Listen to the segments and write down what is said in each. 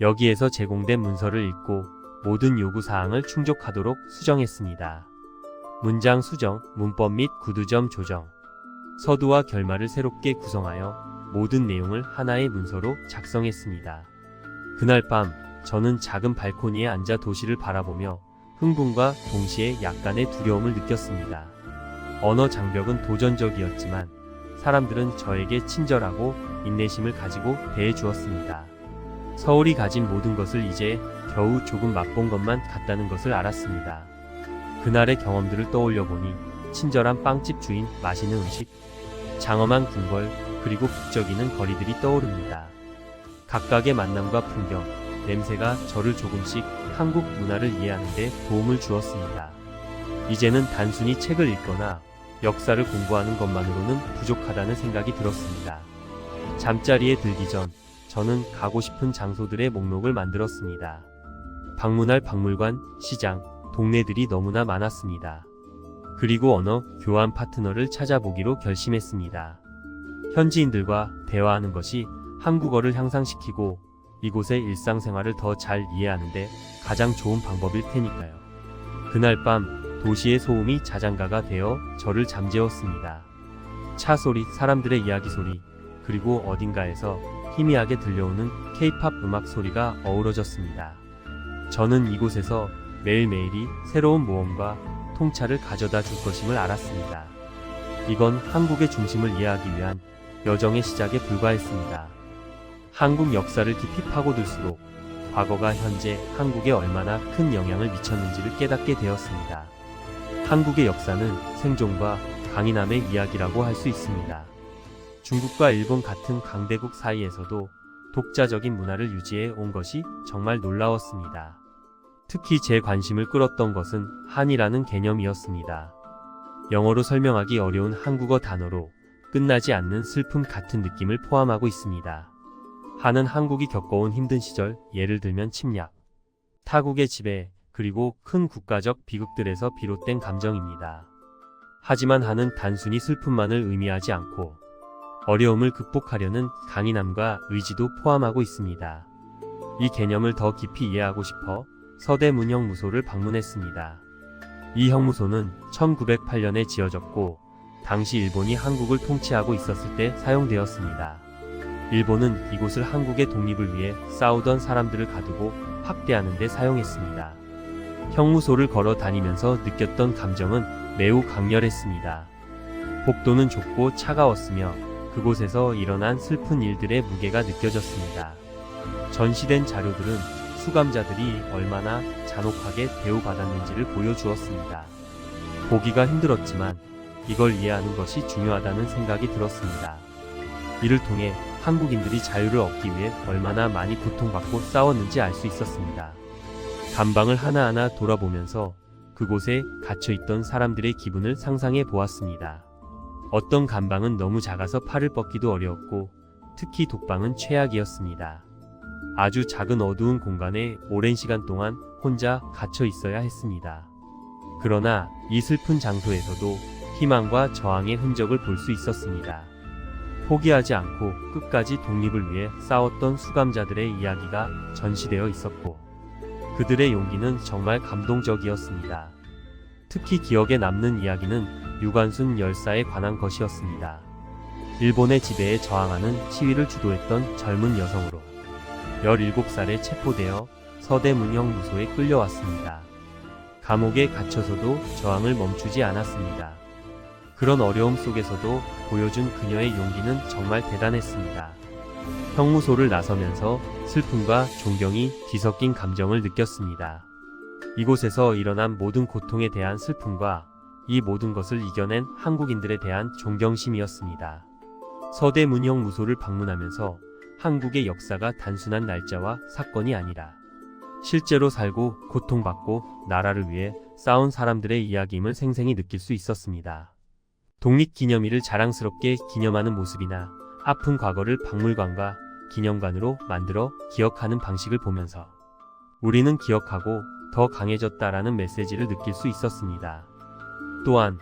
여기에서 제공된 문서를 읽고 모든 요구사항을 충족하도록 수정했습니다. 문장 수정, 문법 및 구두점 조정, 서두와 결말을 새롭게 구성하여 모든 내용을 하나의 문서로 작성했습니다. 그날 밤 저는 작은 발코니에 앉아 도시를 바라보며 흥분과 동시에 약간의 두려움을 느꼈습니다. 언어 장벽은 도전적이었지만 사람들은 저에게 친절하고 인내심을 가지고 대해 주었습니다. 서울이 가진 모든 것을 이제 겨우 조금 맛본 것만 같다는 것을 알았습니다. 그날의 경험들을 떠올려 보니 친절한 빵집 주인, 맛있는 음식, 장엄한 궁궐, 그리고 북적이는 거리들이 떠오릅니다. 각각의 만남과 풍경, 냄새가 저를 조금씩 한국 문화를 이해하는 데 도움을 주었습니다. 이제는 단순히 책을 읽거나 역사를 공부하는 것만으로는 부족하다는 생각이 들었습니다. 잠자리에 들기 전 저는 가고 싶은 장소들의 목록을 만들었습니다. 방문할 박물관, 시장, 동네들이 너무나 많았습니다. 그리고 언어 교환 파트너를 찾아보기로 결심했습니다. 현지인들과 대화하는 것이 한국어를 향상시키고 이곳의 일상생활을 더 잘 이해하는데 가장 좋은 방법일 테니까요. 그날 밤 도시의 소음이 자장가가 되어 저를 잠재웠습니다. 차 소리, 사람들의 이야기 소리, 그리고 어딘가에서 희미하게 들려오는 K-팝 음악 소리가 어우러졌습니다. 저는 이곳에서 매일매일이 새로운 모험과 통찰을 가져다 줄 것임을 알았습니다. 이건 한국의 중심을 이해하기 위한 여정의 시작에 불과했습니다. 한국 역사를 깊이 파고들수록 과거가 현재 한국에 얼마나 큰 영향을 미쳤는지를 깨닫게 되었습니다. 한국의 역사는 생존과 강인함의 이야기라고 할 수 있습니다. 중국과 일본 같은 강대국 사이에서도 독자적인 문화를 유지해 온 것이 정말 놀라웠습니다. 특히 제 관심을 끌었던 것은 한이라는 개념이었습니다. 영어로 설명하기 어려운 한국어 단어로 끝나지 않는 슬픔 같은 느낌을 포함하고 있습니다. 한은 한국이 겪어온 힘든 시절, 예를 들면 침략, 타국의 지배, 그리고 큰 국가적 비극들에서 비롯된 감정입니다. 하지만 한은 단순히 슬픔만을 의미하지 않고 어려움을 극복하려는 강인함과 의지도 포함하고 있습니다. 이 개념을 더 깊이 이해하고 싶어 서대문형무소를 방문했습니다. 이 형무소는 1908년에 지어졌고 당시 일본이 한국을 통치하고 있었을 때 사용되었습니다. 일본은 이곳을 한국의 독립을 위해 싸우던 사람들을 가두고 학대하는 데 사용했습니다. 형무소를 걸어 다니면서 느꼈던 감정은 매우 강렬했습니다. 복도는 좁고 차가웠으며 그곳에서 일어난 슬픈 일들의 무게가 느껴졌습니다. 전시된 자료들은 수감자들이 얼마나 잔혹하게 대우받았는지를 보여주었습니다. 보기가 힘들었지만 이걸 이해하는 것이 중요하다는 생각이 들었습니다. 이를 통해 한국인들이 자유를 얻기 위해 얼마나 많이 고통받고 싸웠는지 알 수 있었습니다. 감방을 하나하나 돌아보면서 그곳에 갇혀있던 사람들의 기분을 상상해 보았습니다. 어떤 감방은 너무 작아서 팔을 뻗기도 어려웠고 특히 독방은 최악이었습니다. 아주 작은 어두운 공간에 오랜 시간 동안 혼자 갇혀 있어야 했습니다. 그러나 이 슬픈 장소에서도 희망과 저항의 흔적을 볼 수 있었습니다. 포기하지 않고 끝까지 독립을 위해 싸웠던 수감자들의 이야기가 전시되어 있었고 그들의 용기는 정말 감동적이었습니다. 특히 기억에 남는 이야기는 유관순 열사에 관한 것이었습니다. 일본의 지배에 저항하는 시위를 주도했던 젊은 여성으로 17살에 체포되어 서대문형무소에 끌려왔습니다. 감옥에 갇혀서도 저항을 멈추지 않았습니다. 그런 어려움 속에서도 보여준 그녀의 용기는 정말 대단했습니다. 형무소를 나서면서 슬픔과 존경이 뒤섞인 감정을 느꼈습니다. 이곳에서 일어난 모든 고통에 대한 슬픔과 이 모든 것을 이겨낸 한국인들에 대한 존경심이었습니다. 서대문형무소를 방문하면서 한국의 역사가 단순한 날짜와 사건이 아니라 실제로 살고 고통받고 나라를 위해 싸운 사람들의 이야기임을 생생히 느낄 수 있었습니다. 독립기념일을 자랑스럽게 기념하는 모습이나 아픈 과거를 박물관과 기념관으로 만들어 기억하는 방식을 보면서 우리는 기억하고 더 강해졌다라는 메시지를 느낄 수 있었습니다. 또한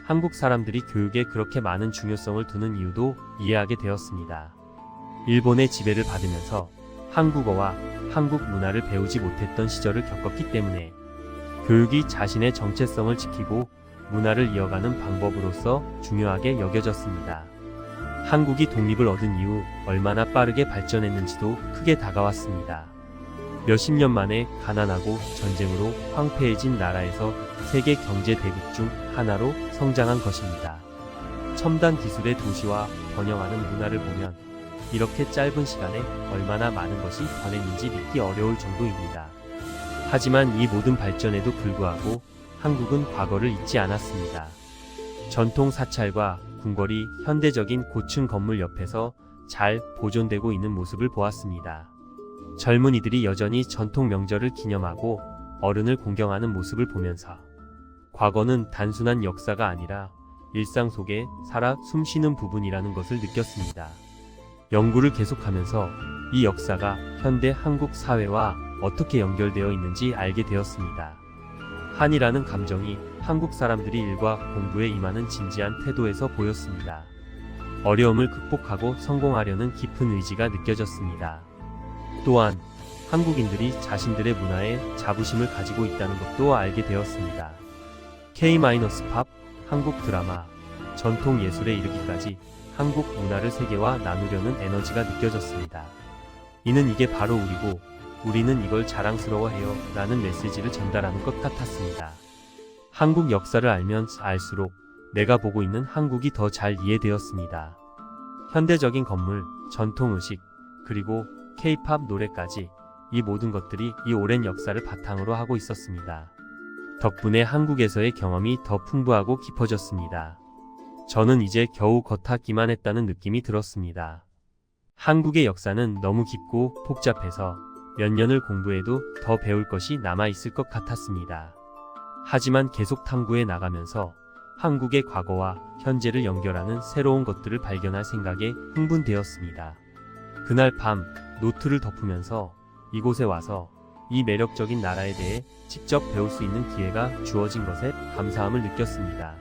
한국 사람들이 교육에 그렇게 많은 중요성을 두는 이유도 이해하게 되었습니다. 일본의 지배를 받으면서 슬픔과 존경이 뒤섞인 감정을 느꼈습니다. 이를 통해 한국의 역사가 단순한 날짜와 사건이 아니라 실제로 살고 고통받고 나라를 위해 싸운 사람들의 이야기임을 생생히 느낄 수 있었습니다. 독립기념일을 자랑스럽게 기념하는 모습이나 아픈 과거를 박물관과 기념관으로 만들어 기억하는 방식을 보면서 우리는 기억하고 더 강해졌다라는 메시지를 느낄 수 있었습니다. 또한 한국 사람들이 교육에 그렇게 많은 중요성을 두는 이유도 이해하게 되었습니다. 한국어와 한국 문화를 배우지 못했던 시절을 겪었기 때문에 교육이 자신의 정체성을 지키고 문화를 이어가는 방법으로서 중요하게 여겨졌습니다. 한국이 독립을 얻은 이후 얼마나 빠르게 발전했는지도 크게 다가왔습니다. 몇십 년 만에 가난하고 전쟁으로 황폐해진 나라에서 세계 경제 대국 중 하나로 성장한 것입니다. 첨단 기술의 도시와 번영하는 문화를 보면 이렇게 짧은 시간에 얼마나 많은 것이 변했는지 믿기 어려울 정도입니다. 하지만 이 모든 발전에도 불구하고 한국은 과거를 잊지 않았습니다. 전통 사찰과 궁궐이 현대적인 고층 건물 옆에서 잘 보존되고 있는 모습을 보았습니다. 젊은이들이 여전히 전통 명절을 기념하고 어른을 공경하는 모습을 보면서 과거는 단순한 역사가 아니라 일상 속에 살아 숨쉬는 부분이라는 것을 느꼈습니다. 연구를 계속하면서 이 역사가 현대 한국 사회와 어떻게 연결되어 있는지 알게 되었습니다. 한이라는 감정이 한국 사람들이 일과 공부에 임하는 진지한 태도에서 보였습니다. 어려움을 극복하고 성공하려는 깊은 의지가 느껴졌습니다. 또한 한국인들이 자신들의 문화에 자부심을 가지고 있다는 것도 알게 되었습니다. K-팝, 한국 드라마, 전통 예술에 이르기까지 한국 문화를 세계와 나누려는 에너지가 느껴졌습니다. 이는 이게 바로 우리고 우리는 이걸 자랑스러워해요 라는 메시지를 전달하는 것 같았습니다. 한국 역사를 알면 알수록 내가 보고 있는 한국이 더 잘 이해되었습니다. 현대적인 건물, 전통 의식, 그리고 K-팝 노래까지 이 모든 것들이 이 오랜 역사를 바탕으로 하고 있었습니다. 덕분에 한국에서의 경험이 더 풍부하고 깊어졌습니다. 저는 이제 겨우 겉핥기만 했다는 느낌이 들었습니다. 한국의 역사는 너무 깊고 복잡해서 몇 년을 공부해도 더 배울 것이 남아있을 것 같았습니다. 하지만 계속 탐구해 나가면서 한국의 과거와 현재를 연결하는 새로운 것들을 발견할 생각에 흥분되었습니다. 그날 밤 노트를 덮으면서 이곳에 와서 이 매력적인 나라에 대해 직접 배울 수 있는 기회가 주어진 것에 감사함을 느꼈습니다.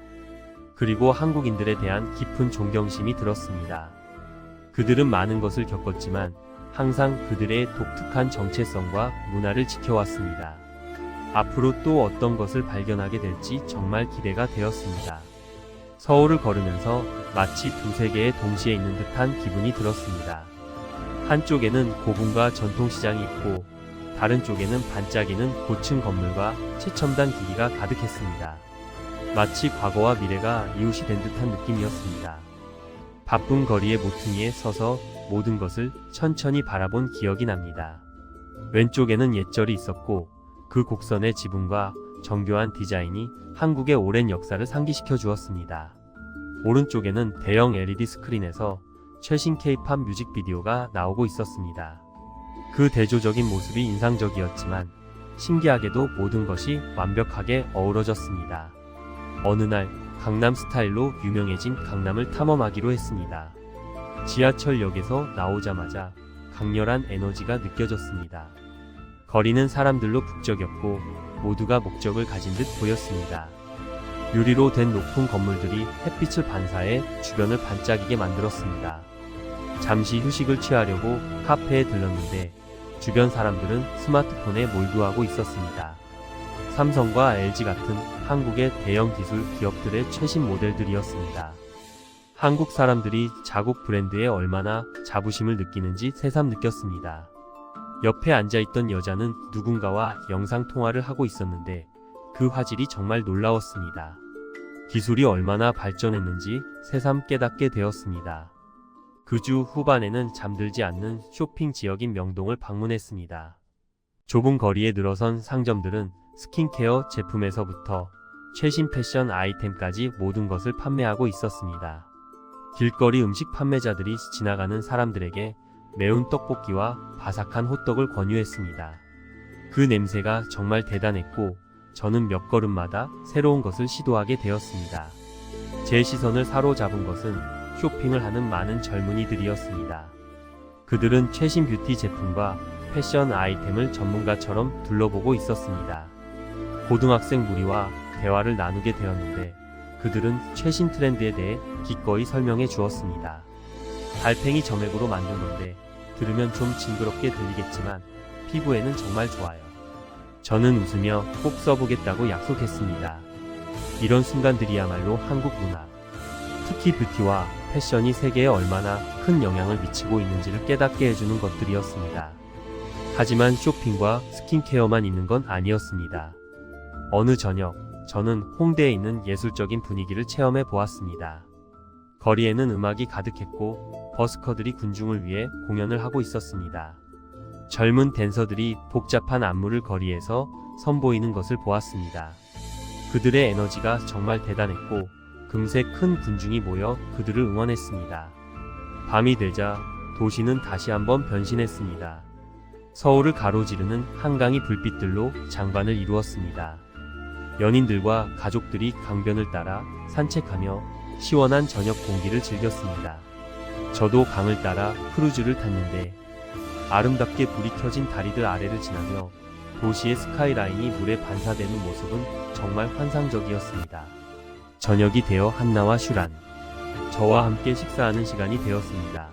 그리고 한국인들에 대한 깊은 존경심이 들었습니다. 그들은 많은 것을 겪었지만 항상 그들의 독특한 정체성과 문화를 지켜왔습니다. 앞으로 또 어떤 것을 발견하게 될지 정말 기대가 되었습니다. 서울을 걸으면서 마치 두세 개의 동시에 있는 듯한 기분이 들었습니다. 한쪽에는 고궁과 전통시장이 있고 다른 쪽에는 반짝이는 고층 건물과 최첨단 기기가 가득했습니다. 마치 과거와 미래가 이웃이 된 듯한 느낌이었습니다. 바쁜 거리의 모퉁이에 서서 모든 것을 천천히 바라본 기억이 납니다. 왼쪽에는 옛절이 있었고 그 곡선의 지붕과 정교한 디자인이 한국의 오랜 역사를 상기시켜 주었습니다. 오른쪽에는 대형 LED 스크린에서 최신 K-팝 뮤직비디오가 나오고 있었습니다. 그 대조적인 모습이 인상적이었지만 신기하게도 모든 것이 완벽하게 어우러졌습니다. 어느 날 강남 스타일로 유명해진 강남을 탐험하기로 했습니다. 지하철역에서 나오자마자 강렬한 에너지가 느껴졌습니다. 거리는 사람들로 북적였고 모두가 목적을 가진 듯 보였습니다. 유리로 된 높은 건물들이 햇빛을 반사해 주변을 반짝이게 만들었습니다. 잠시 휴식을 취하려고 카페에 들렀는데 주변 사람들은 스마트폰에 몰두하고 있었습니다. 삼성과 LG 같은 한국의 대형 기술 기업들의 최신 모델들이었습니다. 한국 사람들이 자국 브랜드에 얼마나 자부심을 느끼는지 새삼 느꼈습니다. 옆에 앉아있던 여자는 누군가와 영상통화를 하고 있었는데 그 화질이 정말 놀라웠습니다. 기술이 얼마나 발전했는지 새삼 깨닫게 되었습니다. 그 주 후반에는 잠들지 않는 쇼핑 지역인 명동을 방문했습니다. 좁은 거리에 늘어선 상점들은 스킨케어 제품에서부터 최신 패션 아이템까지 모든 것을 판매하고 있었습니다. 길거리 음식 판매자들이 지나가는 사람들에게 매운 떡볶이와 바삭한 호떡을 권유했습니다. 그 냄새가 정말 대단했고 저는 몇 걸음마다 새로운 것을 시도하게 되었습니다. 제 시선을 사로잡은 것은 쇼핑을 하는 많은 젊은이들이었습니다. 그들은 최신 뷰티 제품과 패션 아이템을 전문가처럼 둘러보고 있었습니다. 고등학생 무리와 대화를 나누게 되었는데 그들은 최신 트렌드에 대해 기꺼이 설명해 주었습니다. 달팽이 점액으로 만든 건데 들으면 좀 징그럽게 들리겠지만 피부에는 정말 좋아요. 저는 웃으며 꼭 써보겠다고 약속했습니다. 이런 순간들이야말로 한국 문화, 특히 뷰티와 패션이 세계에 얼마나 큰 영향을 미치고 있는지를 깨닫게 해주는 것들이었습니다. 하지만 쇼핑과 스킨케어만 있는 건 아니었습니다. 어느 저녁, 저는 홍대에 있는 예술적인 분위기를 체험해 보았습니다. 거리에는 음악이 가득했고 버스커들이 군중을 위해 공연을 하고 있었습니다. 젊은 댄서들이 복잡한 안무를 거리에서 선보이는 것을 보았습니다. 그들의 에너지가 정말 대단했고 금세 큰 군중이 모여 그들을 응원했습니다. 밤이 되자 도시는 다시 한번 변신했습니다. 서울을 가로지르는 한강이 불빛들로 장반을 이루었습니다. 연인들과 가족들이 강변을 따라 산책하며 시원한 저녁 공기를 즐겼습니다. 저도 강을 따라 크루즈를 탔는데 아름답게 불이 켜진 다리들 아래를 지나며 도시의 스카이라인이 물에 반사되는 모습은 정말 환상적이었습니다. 저녁이 되어 한나와 슈란, 저와 함께 식사하는 시간이 되었습니다.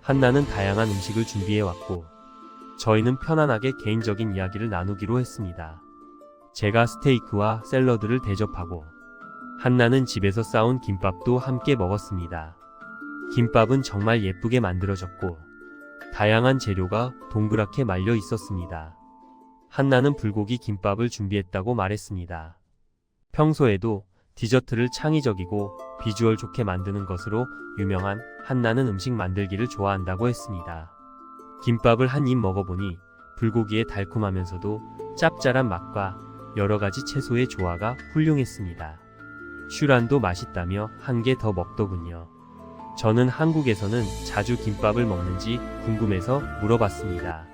한나는 다양한 음식을 준비해왔고 저희는 편안하게 개인적인 이야기를 나누기로 했습니다. 제가 스테이크와 샐러드를 대접하고 한나는 집에서 싸온 김밥도 함께 먹었습니다. 김밥은 정말 예쁘게 만들어졌고 다양한 재료가 동그랗게 말려 있었습니다. 한나는 불고기 김밥을 준비했다고 말했습니다. 평소에도 디저트를 창의적이고 비주얼 좋게 만드는 것으로 유명한 한나는 음식 만들기를 좋아한다고 했습니다. 김밥을 한 입 먹어보니 불고기의 달콤하면서도 짭짤한 맛과 여러가지 채소의 조화가 훌륭했습니다. 슈란도 맛있다며 한 개 더 먹더군요. 저는 한국에서는 자주 김밥을 먹는지 궁금해서 물어봤습니다.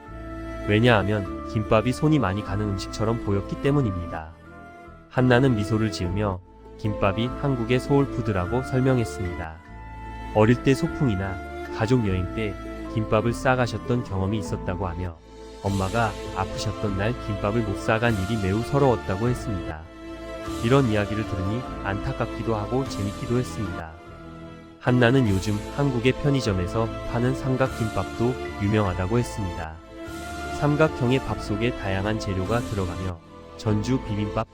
왜냐하면 김밥이 손이 많이 가는 음식처럼 보였기 때문입니다. 한나는 미소를 지으며 김밥이 한국의 소울푸드라고 설명했습니다. 어릴 때 소풍이나 가족 여행 때 김밥을 싸가셨던 경험이 있었다고 하며 엄마가 아프셨던 날 김밥을 못 싸간 일이 매우 서러웠다고 했습니다. 이런 이야기를 들으니 안타깝기도 하고 재밌기도 했습니다. 한나는 요즘 한국의 편의점에서 파는 삼각김밥도 유명하다고 했습니다. 삼각형의 밥 속에 다양한 재료가 들어가며 전주 비빔밥,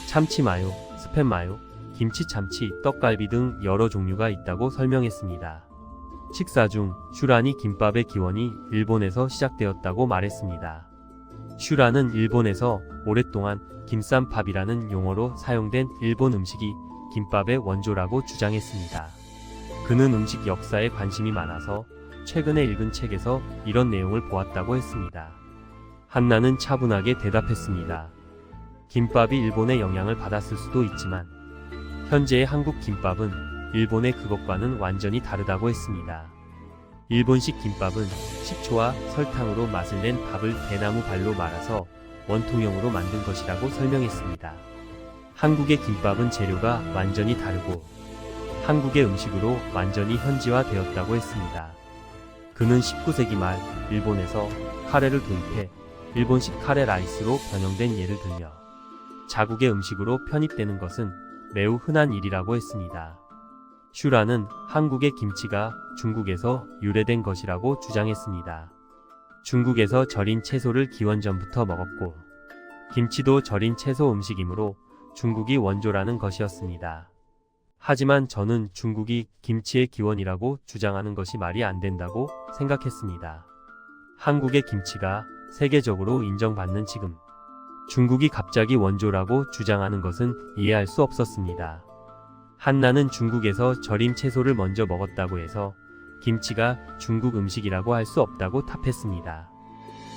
참치마요, 스팸마요, 김치참치, 떡갈비 등 여러 종류가 있다고 설명했습니다. 식사 중 슈란이 김밥의 기원이 일본에서 시작되었다고 말했습니다. 슈란은 일본에서 오랫동안 김쌈밥이라는 용어로 사용된 일본 음식이 김밥의 원조라고 주장했습니다. 그는 음식 역사에 관심이 많아서 최근에 읽은 책에서 이런 내용을 보았다고 했습니다. 한나는 차분하게 대답했습니다. 김밥이 일본의 영향을 받았을 수도 있지만 현재의 한국 김밥은 일본의 그것과는 완전히 다르다고 했습니다. 일본식 김밥은 식초와 설탕으로 맛을 낸 밥을 대나무 발로 말아서 원통형으로 만든 것이라고 설명했습니다. 한국의 김밥은 재료가 완전히 다르고 한국의 음식으로 완전히 현지화되었다고 했습니다. 그는 19세기 말 일본에서 카레를 도입해 일본식 카레 라이스로 변형된 예를 들며 자국의 음식으로 편입되는 것은 매우 흔한 일이라고 했습니다. 슈라는 한국의 김치가 중국에서 유래된 것이라고 주장했습니다. 중국에서 절인 채소를 기원전부터 먹었고 김치도 절인 채소 음식이므로 중국이 원조라는 것이었습니다. 하지만 저는 중국이 김치의 기원이라고 주장하는 것이 말이 안 된다고 생각했습니다. 한국의 김치가 세계적으로 인정받는 지금 중국이 갑자기 원조라고 주장하는 것은 이해할 수 없었습니다. 한나는 중국에서 절임 채소를 먼저 먹었다고 해서 김치가 중국 음식이라고 할 수 없다고 답했습니다.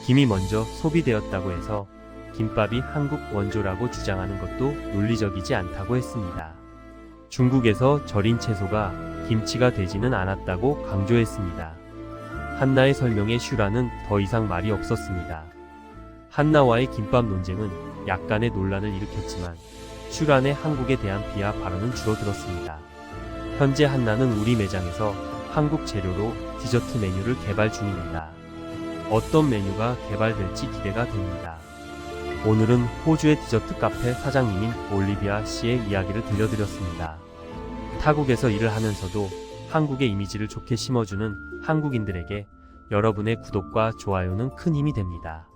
김이 먼저 소비되었다고 해서 김밥이 한국 원조라고 주장하는 것도 논리적이지 않다고 했습니다. 중국에서 절인 채소가 김치가 되지는 않았다고 강조했습니다. 한나의 설명에 슈라는 더 이상 말이 없었습니다. 한나와의 김밥 논쟁은 약간의 논란을 일으켰지만 슈란의 한국에 대한 비하 발언은 줄어들었습니다. 현재 한나는 우리 매장에서 한국 재료로 디저트 메뉴를 개발 중입니다. 어떤 메뉴가 개발될지 기대가 됩니다. 오늘은 호주의 디저트 카페 사장님인 올리비아 씨의 이야기를 들려드렸습니다. 타국에서 일을 하면서도 한국의 이미지를 좋게 심어주는 한국인들에게 여러분의 구독과 좋아요는 큰 힘이 됩니다.